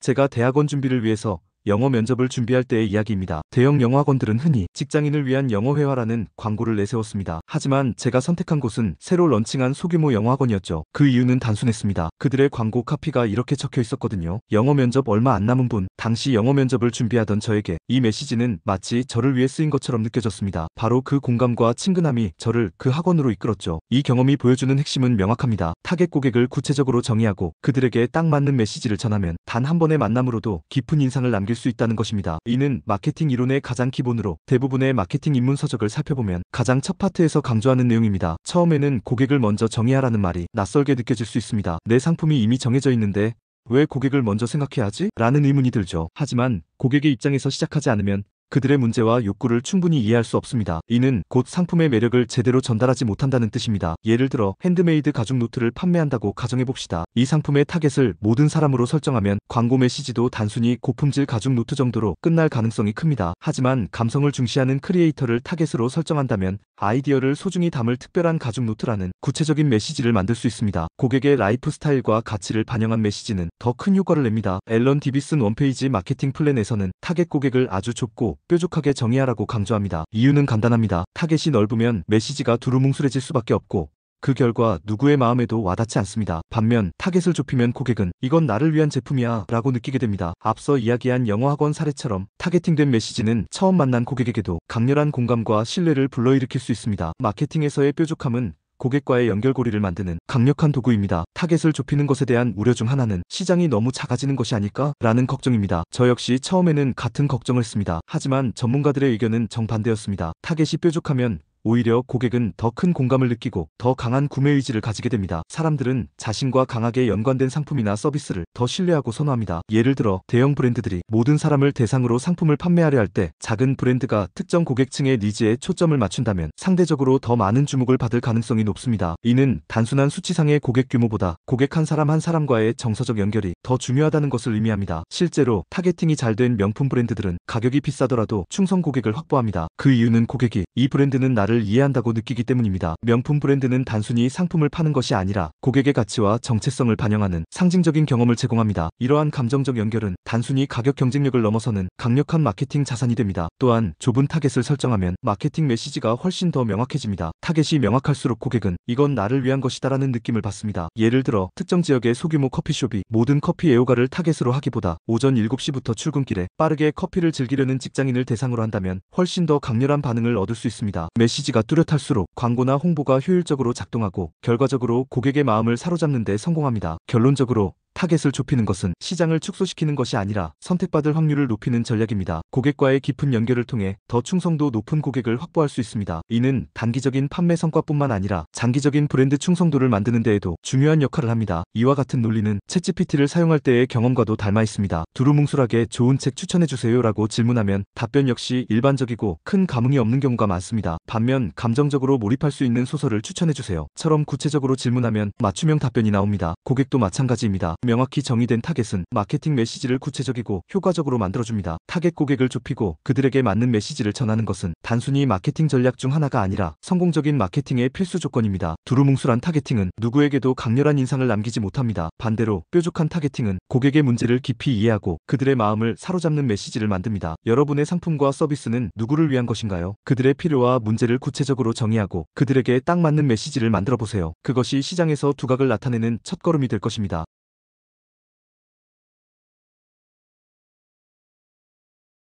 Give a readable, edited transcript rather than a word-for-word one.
제가 대학원 준비를 위해서 영어 면접을 준비할 때의 이야기입니다. 대형 영어학원들은 흔히 직장인을 위한 영어회화라는 광고를 내세웠습니다. 하지만 제가 선택한 곳은 새로 런칭한 소규모 영어학원이었죠. 그 이유는 단순했습니다. 그들의 광고 카피가 이렇게 적혀 있었거든요. 영어 면접 얼마 안 남은 분. 당시 영어 면접을 준비하던 저에게 이 메시지는 마치 저를 위해 쓰인 것처럼 느껴졌습니다. 바로 그 공감과 친근함이 저를 그 학원으로 이끌었죠. 이 경험이 보여주는 핵심은 명확합니다. 타겟 고객을 구체적으로 정의하고 그들에게 딱 맞는 메시지를 전하면 단 한 번의 만남으로도 깊은 인상을 남길 수 있다는 것입니다. 이는 마케팅 이론의 가장 기본으로 대부분의 마케팅 입문 서적을 살펴보면 가장 첫 파트에서 강조하는 내용입니다. 처음에는 고객을 먼저 정의하라는 말이 낯설게 느껴질 수 있습니다. 내 상품이 이미 정해져 있는데 왜 고객을 먼저 생각해야 하지? 라는 의문이 들죠. 하지만 고객의 입장에서 시작하지 않으면 그들의 문제와 욕구를 충분히 이해할 수 없습니다. 이는 곧 상품의 매력을 제대로 전달하지 못한다는 뜻입니다. 예를 들어 핸드메이드 가죽 노트를 판매한다고 가정해봅시다. 이 상품의 타겟을 모든 사람으로 설정하면 광고 메시지도 단순히 고품질 가죽 노트 정도로 끝날 가능성이 큽니다. 하지만 감성을 중시하는 크리에이터를 타겟으로 설정한다면 아이디어를 소중히 담을 특별한 가죽 노트라는 구체적인 메시지를 만들 수 있습니다. 고객의 라이프 스타일과 가치를 반영한 메시지는 더 큰 효과를 냅니다. 앨런 디비슨 원페이지 마케팅 플랜에서는 타겟 고객을 아주 좁고 뾰족하게 정의하라고 강조합니다. 이유는 간단합니다. 타겟이 넓으면 메시지가 두루뭉술해질 수밖에 없고 그 결과 누구의 마음에도 와닿지 않습니다. 반면 타겟을 좁히면 고객은 이건 나를 위한 제품이야 라고 느끼게 됩니다. 앞서 이야기한 영어학원 사례처럼 타겟팅된 메시지는 처음 만난 고객에게도 강렬한 공감과 신뢰를 불러일으킬 수 있습니다. 마케팅에서의 뾰족함은 고객과의 연결고리를 만드는 강력한 도구입니다. 타겟을 좁히는 것에 대한 우려 중 하나는 시장이 너무 작아지는 것이 아닐까? 라는 걱정입니다. 저 역시 처음에는 같은 걱정을 했습니다. 하지만 전문가들의 의견은 정반대였습니다. 타겟이 뾰족하면 오히려 고객은 더 큰 공감을 느끼고 더 강한 구매 의지를 가지게 됩니다. 사람들은 자신과 강하게 연관된 상품이나 서비스를 더 신뢰하고 선호합니다. 예를 들어 대형 브랜드들이 모든 사람을 대상으로 상품을 판매하려 할 때 작은 브랜드가 특정 고객층의 니즈에 초점을 맞춘다면 상대적으로 더 많은 주목을 받을 가능성이 높습니다. 이는 단순한 수치상의 고객 규모보다 고객 한 사람과의 정서적 연결이 더 중요하다는 것을 의미합니다. 실제로 타겟팅이 잘 된 명품 브랜드들은 가격이 비싸더라도 충성 고객을 확보합니다. 그 이유는 고객이 이 브랜드는 나를 이해한다고 느끼기 때문입니다. 명품 브랜드는 단순히 상품을 파는 것이 아니라 고객의 가치와 정체성을 반영하는 상징적인 경험을 제공합니다. 이러한 감정적 연결은 단순히 가격 경쟁력을 넘어서는 강력한 마케팅 자산이 됩니다. 또한 좁은 타겟을 설정하면 마케팅 메시지가 훨씬 더 명확해집니다. 타겟이 명확할수록 고객은 이건 나를 위한 것이다라는 느낌을 받습니다. 예를 들어 특정 지역의 소규모 커피숍이 모든 커피 애호가를 타겟으로 하기보다 오전 7시부터 출근길에 빠르게 커피를 즐기려는 직장인을 대상으로 한다면 훨씬 더 강렬한 반응을 얻을 수 있습니다. 메시지가 뚜렷할수록 광고나 홍보가 효율적으로 작동하고 결과적으로 고객의 마음을 사로잡는 데 성공합니다. 결론적으로 타겟을 좁히는 것은 시장을 축소시키는 것이 아니라 선택받을 확률을 높이는 전략입니다. 고객과의 깊은 연결을 통해 더 충성도 높은 고객을 확보할 수 있습니다. 이는 단기적인 판매 성과뿐만 아니라 장기적인 브랜드 충성도를 만드는 데에도 중요한 역할을 합니다. 이와 같은 논리는 챗GPT를 사용할 때의 경험과도 닮아 있습니다. 두루뭉술하게 좋은 책 추천해주세요 라고 질문하면 답변 역시 일반적이고 큰 감흥이 없는 경우가 많습니다. 반면 감정적으로 몰입할 수 있는 소설을 추천해주세요 처럼 구체적으로 질문하면 맞춤형 답변이 나옵니다. 고객도 마찬가지입니다. 명확히 정의된 타겟은 마케팅 메시지를 구체적이고 효과적으로 만들어줍니다. 타겟 고객을 좁히고 그들에게 맞는 메시지를 전하는 것은 단순히 마케팅 전략 중 하나가 아니라 성공적인 마케팅의 필수 조건입니다. 두루뭉술한 타겟팅은 누구에게도 강렬한 인상을 남기지 못합니다. 반대로 뾰족한 타겟팅은 고객의 문제를 깊이 이해하고 그들의 마음을 사로잡는 메시지를 만듭니다. 여러분의 상품과 서비스는 누구를 위한 것인가요? 그들의 필요와 문제를 구체적으로 정의하고 그들에게 딱 맞는 메시지를 만들어 보세요. 그것이 시장에서 두각을 나타내는 첫걸음이 될 것입니다.